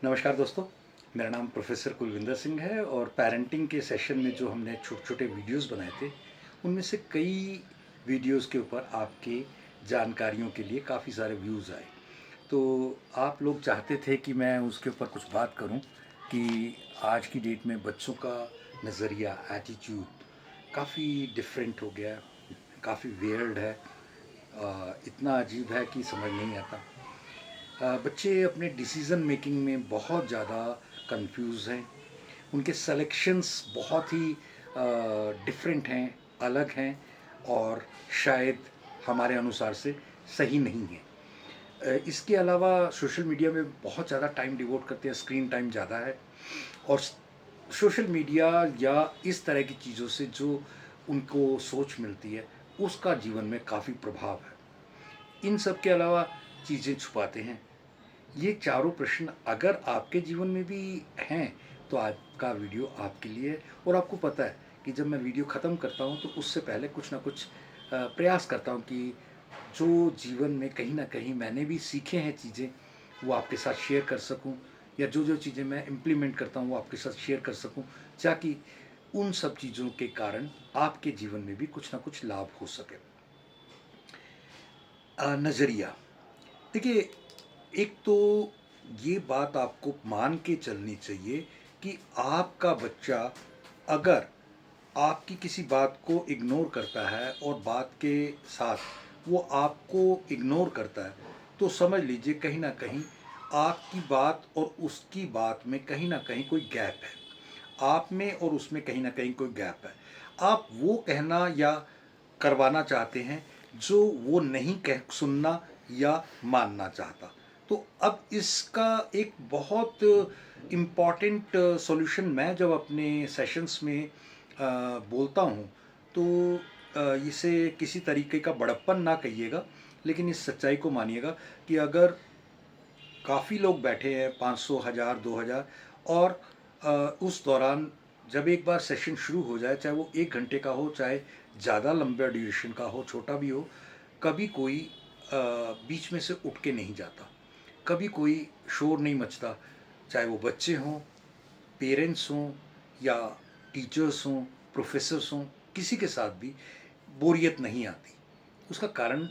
नमस्कार दोस्तों। मेरा नाम प्रोफेसर कुलविंदर सिंह है और पेरेंटिंग के सेशन में जो हमने छोटे छोटे वीडियोस बनाए थे उनमें से कई वीडियोस के ऊपर आपके जानकारियों के लिए काफ़ी सारे व्यूज़ आए। तो आप लोग चाहते थे कि मैं उसके ऊपर कुछ बात करूं कि आज की डेट में बच्चों का नज़रिया, एटीट्यूड काफ़ी डिफरेंट हो गया है, काफ़ी वियर्ड है। इतना अजीब है कि समझ नहीं आता। बच्चे अपने डिसीज़न मेकिंग में बहुत ज़्यादा कंफ्यूज हैं। उनके सेलेक्शंस बहुत ही डिफरेंट हैं, अलग हैं और शायद हमारे अनुसार से सही नहीं हैं। इसके अलावा सोशल मीडिया में बहुत ज़्यादा टाइम डिवोट करते हैं, स्क्रीन टाइम ज़्यादा है और सोशल मीडिया या इस तरह की चीज़ों से जो उनको सोच मिलती है उसका जीवन में काफ़ी प्रभाव है। इन सब के अलावा चीज़ें छुपाते हैं। ये चारों प्रश्न अगर आपके जीवन में भी हैं तो आज का वीडियो आपके लिए है। और आपको पता है कि जब मैं वीडियो ख़त्म करता हूँ तो उससे पहले कुछ ना कुछ प्रयास करता हूँ कि जो जीवन में कहीं ना कहीं मैंने भी सीखे हैं चीज़ें वो आपके साथ शेयर कर सकूँ, या जो जो चीज़ें मैं इम्प्लीमेंट करता हूँ वो आपके साथ शेयर कर सकूँ, ताकि उन सब चीज़ों के कारण आपके जीवन में भी कुछ ना कुछ लाभ हो सके। नज़रिया, देखिए, एक तो ये बात आपको मान के चलनी चाहिए कि आपका बच्चा अगर आपकी किसी बात को इग्नोर करता है और बात के साथ वो आपको इग्नोर करता है तो समझ लीजिए कहीं ना कहीं आपकी बात और उसकी बात में कहीं ना कहीं कोई गैप है। आप में और उसमें कहीं ना कहीं कोई गैप है। आप वो कहना या करवाना चाहते हैं जो वो नहीं कह सुनना या मानना चाहता। तो अब इसका एक बहुत इम्पॉर्टेंट सॉल्यूशन मैं जब अपने सेशंस में बोलता हूँ तो इसे किसी तरीके का बड़प्पन ना कहिएगा, लेकिन इस सच्चाई को मानिएगा कि अगर काफ़ी लोग बैठे हैं, 500, 1000, 2000, और उस दौरान जब एक बार सेशन शुरू हो जाए, चाहे वो 1 घंटे का हो, चाहे ज़्यादा लंबा ड्यूरेशन का हो, छोटा भी हो, कभी कोई बीच में से उठ के नहीं जाता, कभी कोई शोर नहीं मचता, चाहे वो बच्चे हों, पेरेंट्स हों या टीचर्स हों, प्रोफेसर्स हों, किसी के साथ भी बोरियत नहीं आती। उसका कारण,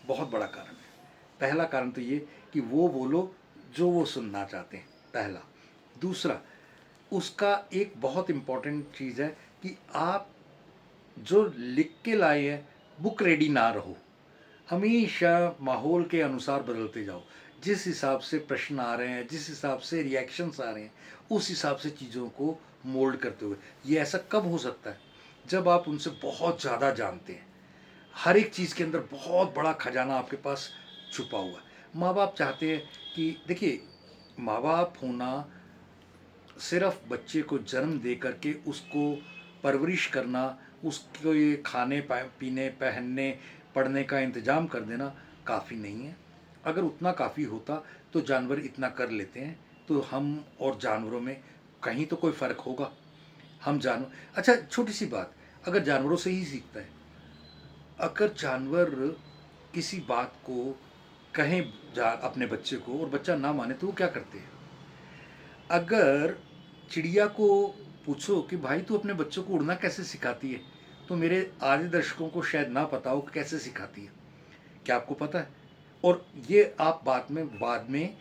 बहुत बड़ा कारण है। पहला कारण तो ये कि वो बोलो जो वो सुनना चाहते हैं, पहला। दूसरा, उसका एक बहुत इम्पॉर्टेंट चीज़ है कि आप जो लिख के लाए हैं बुक रेडी ना रहो। हमेशा माहौल के अनुसार बदलते जाओ। जिस हिसाब से प्रश्न आ रहे हैं, जिस हिसाब से रिएक्शंस आ रहे हैं, उस हिसाब से चीज़ों को मोल्ड करते हुए। ये ऐसा कब हो सकता है? जब आप उनसे बहुत ज़्यादा जानते हैं, हर एक चीज़ के अंदर बहुत बड़ा खजाना आपके पास छुपा हुआ है। माँ बाप चाहते हैं कि, देखिए, माँ बाप होना सिर्फ बच्चे को जन्म दे करके उसको परवरिश करना, उसको ये खाने पीने, पहनने, पढ़ने का इंतज़ाम कर देना काफ़ी नहीं है। अगर उतना काफ़ी होता तो जानवर इतना कर लेते हैं, तो हम और जानवरों में कहीं तो कोई फ़र्क होगा। हम जानवर, अच्छा छोटी सी बात, अगर जानवरों से ही सीखता है, अगर जानवर किसी बात को कहें अपने बच्चे को और बच्चा ना माने तो वो क्या करते हैं? अगर चिड़िया को पूछो कि भाई तू अपने बच्चों को उड़ना कैसे सिखाती है, तो मेरे आधे दर्शकों को शायद ना पता हो कैसे सिखाती है। क्या आपको पता है? और ये आप बाद में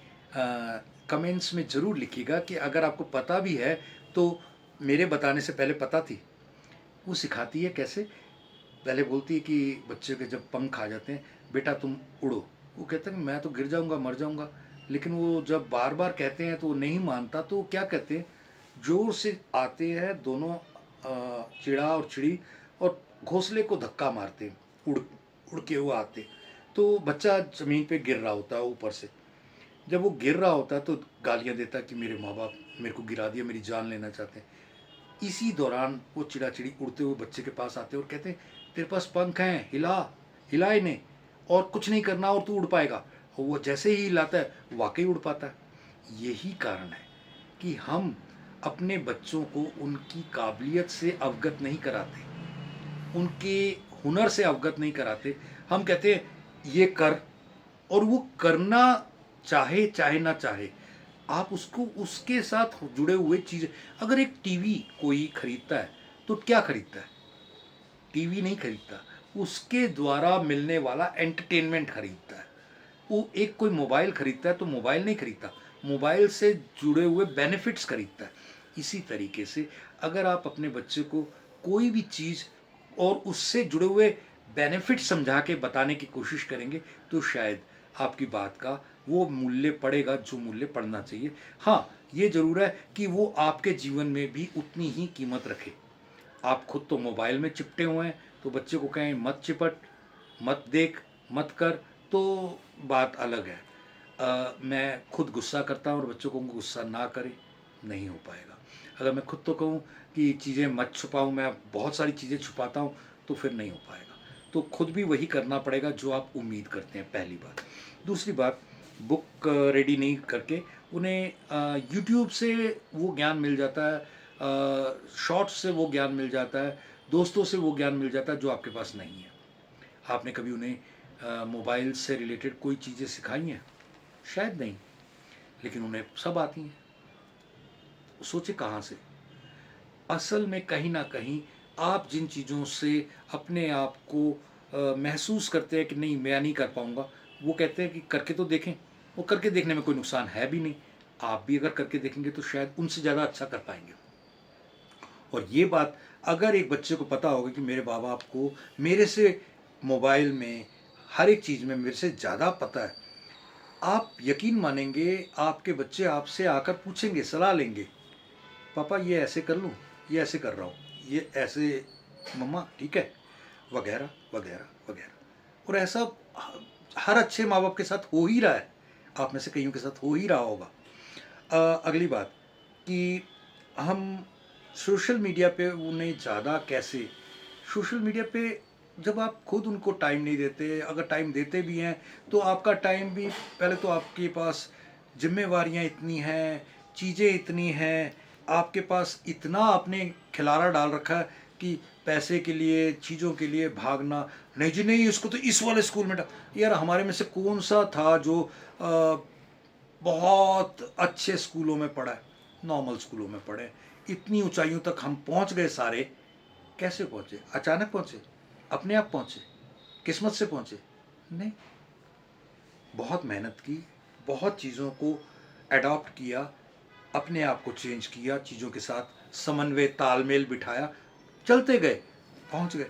कमेंट्स में ज़रूर लिखिएगा कि अगर आपको पता भी है तो मेरे बताने से पहले पता थी। वो सिखाती है कैसे? पहले बोलती है कि बच्चे के जब पंख आ जाते हैं, बेटा तुम उड़ो। वो कहता है कि मैं तो गिर जाऊंगा, मर जाऊंगा। लेकिन वो जब बार बार कहते हैं तो वो नहीं मानता, तो वो क्या कहते हैं, जोर से आते हैं दोनों, चिड़ा और चिड़ी, और घोंसले को धक्का मारते हैं, उड़ उड़ के वो आते। तो बच्चा ज़मीन पे गिर रहा होता है ऊपर से। जब वो गिर रहा होता है तो गालियाँ देता है कि मेरे माँ बाप मेरे को गिरा दिया, मेरी जान लेना चाहते हैं। इसी दौरान वो चिड़ा चिड़ी उड़ते हुए बच्चे के पास आते हैं और कहते हैं, तेरे पास पंख हैं, हिला, हिला इन्हें, और कुछ नहीं करना और तू उड़ पाएगा। और वो जैसे ही हिलाता है वाकई उड़ पाता है। यही कारण है कि हम अपने बच्चों को उनकी काबिलियत से अवगत नहीं कराते, उनके हुनर से अवगत नहीं कराते। हम कहते हैं ये कर, और वो करना चाहे चाहे ना चाहे, आप उसको उसके साथ जुड़े हुए चीज़, अगर एक टीवी कोई खरीदता है तो क्या खरीदता है? टीवी नहीं खरीदता, उसके द्वारा मिलने वाला एंटरटेनमेंट खरीदता है। वो एक कोई मोबाइल खरीदता है तो मोबाइल नहीं खरीदता, मोबाइल से जुड़े हुए बेनिफिट्स खरीदता है। इसी तरीके से अगर आप अपने बच्चे को कोई भी चीज़ और उससे जुड़े हुए बेनिफिट समझा के बताने की कोशिश करेंगे तो शायद आपकी बात का वो मूल्य पड़ेगा जो मूल्य पड़ना चाहिए। हाँ, ये ज़रूर है कि वो आपके जीवन में भी उतनी ही कीमत रखे। आप खुद तो मोबाइल में चिपटे हुए हैं, तो बच्चे को कहें मत चिपट, मत देख, मत कर, तो बात अलग है। मैं खुद गुस्सा करता हूँ और बच्चों को गुस्सा ना करें, नहीं हो पाएगा। अगर मैं खुद तो कहूँ कि चीज़ें मत छुपाऊँ, मैं बहुत सारी चीज़ें छुपाता हूँ, तो फिर नहीं हो पाएगा। तो खुद भी वही करना पड़ेगा जो आप उम्मीद करते हैं, पहली बात। दूसरी बात, बुक रेडी नहीं करके उन्हें यूट्यूब से वो ज्ञान मिल जाता है, शॉर्ट्स से वो ज्ञान मिल जाता है, दोस्तों से वो ज्ञान मिल जाता है जो आपके पास नहीं है। आपने कभी उन्हें मोबाइल से रिलेटेड कोई चीज़ें सिखाई हैं? शायद नहीं, लेकिन उन्हें सब आती हैं। सोचे कहाँ से? असल में कहीं ना कहीं आप जिन चीज़ों से अपने आप को महसूस करते हैं कि नहीं मैं नहीं कर पाऊँगा, वो कहते हैं कि करके तो देखें। वो करके देखने में कोई नुकसान है भी नहीं। आप भी अगर करके देखेंगे तो शायद उनसे ज़्यादा अच्छा कर पाएंगे। और ये बात अगर एक बच्चे को पता होगा कि मेरे माँ बाप को मेरे से मोबाइल में हर एक चीज़ में मेरे से ज़्यादा पता है, आप यकीन मानेंगे आपके बच्चे आपसे आकर पूछेंगे, सलाह लेंगे, पापा ये ऐसे कर लूँ, ये ऐसे कर रहा हूँ, ये ऐसे मम्मा ठीक है, वगैरह वगैरह वगैरह। और ऐसा हर अच्छे माँ बाप के साथ हो ही रहा है, आप में से कईयों के साथ हो ही रहा होगा। अगली बात कि हम सोशल मीडिया पे उन्हें ज़्यादा कैसे, सोशल मीडिया पे जब आप खुद उनको टाइम नहीं देते, अगर टाइम देते भी हैं तो आपका टाइम भी, पहले तो आपके पास जिम्मेवारियां इतनी हैं, चीज़ें इतनी हैं, आपके पास इतना आपने खिलारा डाल रखा है कि पैसे के लिए, चीज़ों के लिए भागना, नहीं जी नहीं इसको तो इस वाले स्कूल में डाल। यार हमारे में से कौन सा था जो बहुत अच्छे स्कूलों में पढ़ा है? नॉर्मल स्कूलों में पढ़े। इतनी ऊंचाइयों तक हम पहुंच गए सारे, कैसे पहुंचे? अचानक पहुंचे? अपने आप पहुंचे? किस्मत से पहुंचे? नहीं, बहुत मेहनत की, बहुत चीज़ों को अडॉप्ट किया, अपने आप को चेंज किया, चीज़ों के साथ समन्वय तालमेल बिठाया, चलते गए, पहुंच गए।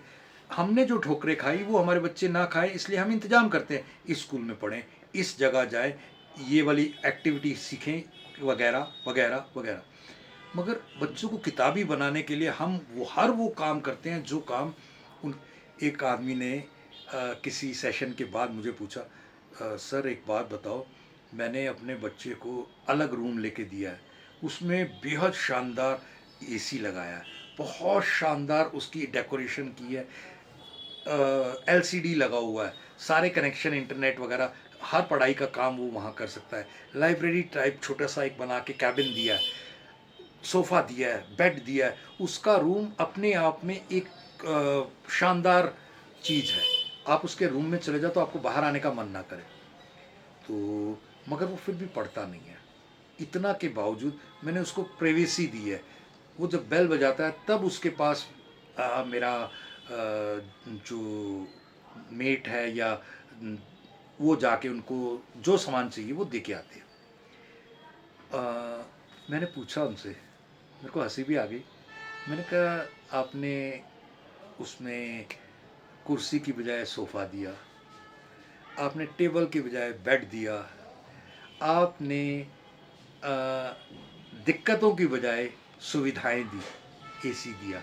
हमने जो ठोकरें खाई वो हमारे बच्चे ना खाए, इसलिए हम इंतजाम करते हैं इस स्कूल में पढ़ें, इस जगह जाए, ये वाली एक्टिविटी सीखें, वगैरह वगैरह वगैरह। मगर बच्चों को किताबी बनाने के लिए हम वो काम करते हैं जो काम उन, एक आदमी ने किसी सेशन के बाद मुझे पूछा, सर एक बात बताओ, मैंने अपने बच्चे को अलग रूम लेके दिया है, उसमें बेहद शानदार एसी लगाया है, बहुत शानदार उसकी डेकोरेशन की है, एलसीडी लगा हुआ है, सारे कनेक्शन इंटरनेट वगैरह, हर पढ़ाई का काम वो वहाँ कर सकता है, लाइब्रेरी टाइप छोटा सा एक बना के कैबिन दिया है, सोफ़ा दिया है, बेड दिया है, उसका रूम अपने आप में एक शानदार चीज़ है। आप उसके रूम में चले जाओ तो आपको बाहर आने का मन ना करे। तो मगर वो फिर भी पढ़ता नहीं है। इतना के बावजूद मैंने उसको प्राइवेसी दी है। वो जब बेल बजाता है तब उसके पास मेरा जो मेट है या वो जाके उनको जो सामान चाहिए वो दे के आते हैं। मैंने पूछा उनसे, मेरे को हंसी भी आ गई। मैंने कहा आपने उसमें कुर्सी की बजाय सोफ़ा दिया, आपने टेबल की बजाय बेड दिया, आपने अ, दिक्कतों की बजाय सुविधाएं दी, एसी दिया।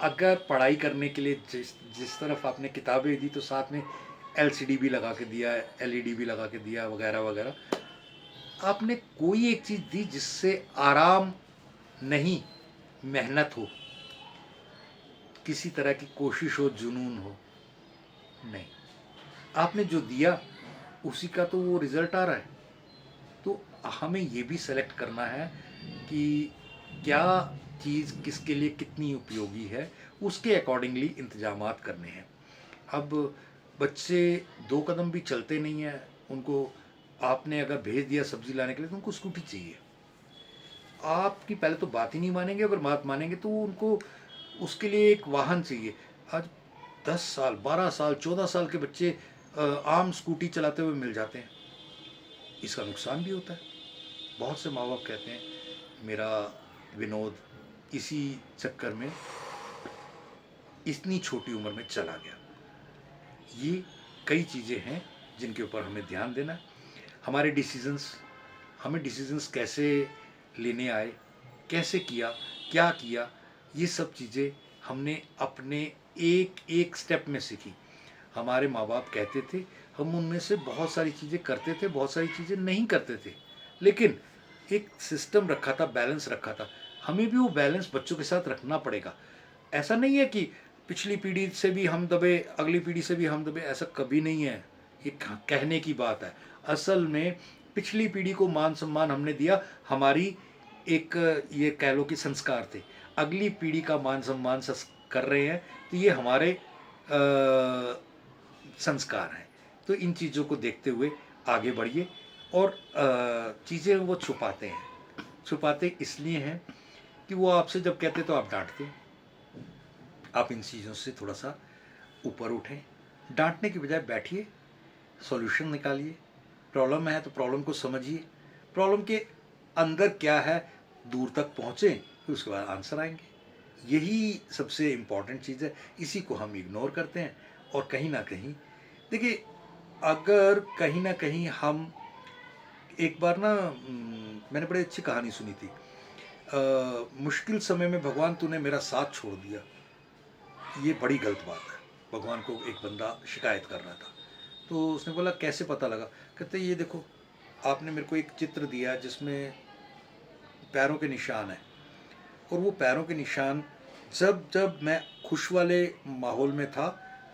अगर पढ़ाई करने के लिए जिस जिस तरफ आपने किताबें दी तो साथ में एलसीडी भी लगा के दिया, एलईडी भी लगा के दिया, वगैरह वगैरह। आपने कोई एक चीज़ दी जिससे आराम नहीं, मेहनत हो, किसी तरह की कोशिश हो, जुनून हो, नहीं। आपने जो दिया उसी का तो वो रिजल्ट आ रहा है। तो हमें ये भी सेलेक्ट करना है कि क्या चीज़ किसके लिए कितनी उपयोगी है, उसके अकॉर्डिंगली इंतजामात करने हैं। अब बच्चे दो कदम भी चलते नहीं हैं, उनको आपने अगर भेज दिया सब्जी लाने के लिए तो उनको स्कूटी चाहिए। आपकी पहले तो बात ही नहीं मानेंगे, अगर बात मानेंगे तो उनको उसके लिए एक वाहन चाहिए। आज 10 साल 12 साल 14 साल के बच्चे आम स्कूटी चलाते हुए मिल जाते हैं। इसका नुकसान भी होता है। बहुत से माँ बाप कहते हैं मेरा विनोद इसी चक्कर में इतनी छोटी उम्र में चला गया। ये कई चीज़ें हैं जिनके ऊपर हमें ध्यान देना है। हमारे डिसीजंस, हमें डिसीजंस कैसे लेने आए, कैसे किया, क्या किया, ये सब चीज़ें हमने अपने एक एक स्टेप में सीखी। हमारे माँ बाप कहते थे, हम उनमें से बहुत सारी चीज़ें करते थे, बहुत सारी चीज़ें नहीं करते थे, लेकिन एक सिस्टम रखा था, बैलेंस रखा था। हमें भी वो बैलेंस बच्चों के साथ रखना पड़ेगा। ऐसा नहीं है कि पिछली पीढ़ी से भी हम दबे, अगली पीढ़ी से भी हम दबे, ऐसा कभी नहीं है। ये कहने की बात है। असल में पिछली पीढ़ी को मान सम्मान हमने दिया, हमारी एक ये कह लो कि संस्कार थे। अगली पीढ़ी का मान सम्मान कर रहे हैं, तो ये हमारे संस्कार हैं। तो इन चीज़ों को देखते हुए आगे बढ़िए। और चीज़ें वो छुपाते हैं, छुपाते इसलिए हैं कि वो आपसे जब कहते तो आप डांटते। आप इन चीज़ों से थोड़ा सा ऊपर उठें, डांटने की बजाय बैठिए, सॉल्यूशन निकालिए। प्रॉब्लम है तो प्रॉब्लम को समझिए, प्रॉब्लम के अंदर क्या है दूर तक पहुँचें, फिर उसके बाद आंसर आएंगे। यही सबसे इम्पॉर्टेंट चीज़ है। इसी को हम इग्नोर करते हैं। और कहीं ना कहीं देखिए, अगर कहीं ना कहीं हम एक बार ना मैंने बड़ी अच्छी कहानी सुनी थी। मुश्किल समय में भगवान तूने मेरा साथ छोड़ दिया, ये बड़ी गलत बात है। भगवान को एक बंदा शिकायत कर रहा था, तो उसने बोला कैसे पता लगा? कहते ये देखो, आपने मेरे को एक चित्र दिया जिसमें पैरों के निशान है, और वो पैरों के निशान जब जब मैं खुश वाले माहौल में था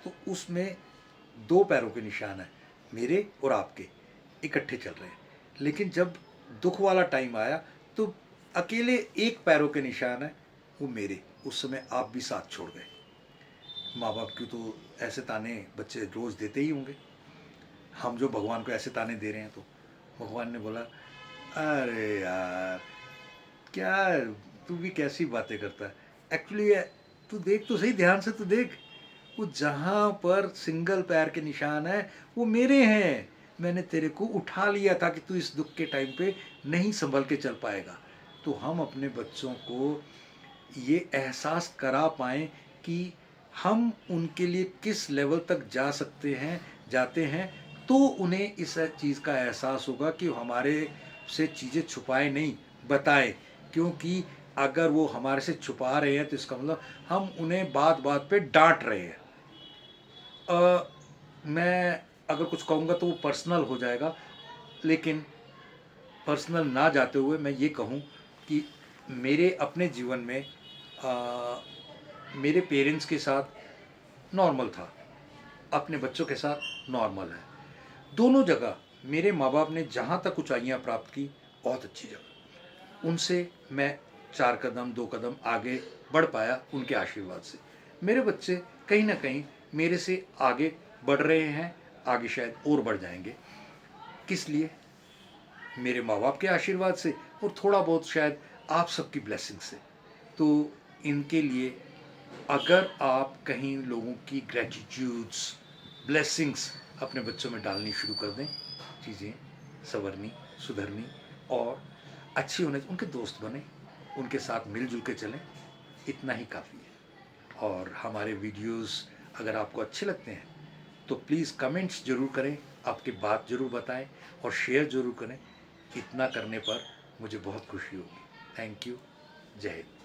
तो उसमें दो पैरों के निशान हैं, मेरे और आपके, इकट्ठे चल रहे हैं। लेकिन जब दुख वाला टाइम आया तो अकेले एक पैरों के निशान है, वो मेरे। उस समय आप भी साथ छोड़ गए। माँ बाप की तो ऐसे ताने बच्चे रोज़ देते ही होंगे। हम जो भगवान को ऐसे ताने दे रहे हैं, तो भगवान ने बोला अरे यार क्या, तू भी कैसी बातें करता है। एक्चुअली तू देख तो सही, ध्यान से तू देख, वो जहाँ पर सिंगल पैर के निशान है वो मेरे हैं। मैंने तेरे को उठा लिया था कि तू इस दुख के टाइम पे नहीं संभल के चल पाएगा। तो हम अपने बच्चों को ये एहसास करा पाएँ कि हम उनके लिए किस लेवल तक जा सकते हैं, जाते हैं, तो उन्हें इस चीज़ का एहसास होगा कि हमारे से चीज़ें छुपाए नहीं, बताएं। क्योंकि अगर वो हमारे से छुपा रहे हैं तो इसका मतलब हम उन्हें बात बात पे डांट रहे हैं। मैं अगर कुछ कहूँगा तो वो पर्सनल हो जाएगा, लेकिन पर्सनल ना जाते हुए मैं ये कहूँ कि मेरे अपने जीवन में मेरे पेरेंट्स के साथ नॉर्मल था, अपने बच्चों के साथ नॉर्मल है। दोनों जगह मेरे माँ बाप ने जहाँ तक ऊंचाइयाँ प्राप्त की, बहुत अच्छी जगह, उनसे मैं 4 कदम 2 कदम आगे बढ़ पाया उनके आशीर्वाद से। मेरे बच्चे कहीं ना कहीं मेरे से आगे बढ़ रहे हैं, आगे शायद और बढ़ जाएंगे। किस लिए? मेरे माँ बाप के आशीर्वाद से, और थोड़ा बहुत शायद आप सबकी ब्लेसिंग से। तो इनके लिए अगर आप कहीं लोगों की ग्रेटिट्यूड्स, ब्लेसिंग्स अपने बच्चों में डालनी शुरू कर दें, चीज़ें संवरनी, सुधरनी और अच्छी होने, उनके दोस्त बने, उनके साथ मिलजुल के चलें, इतना ही काफ़ी है। और हमारे वीडियोस अगर आपको अच्छे लगते हैं तो प्लीज़ कमेंट्स ज़रूर करें, आपकी बात ज़रूर बताएं और शेयर ज़रूर करें। इतना करने पर मुझे बहुत खुशी होगी। Thank you. जय हिंद।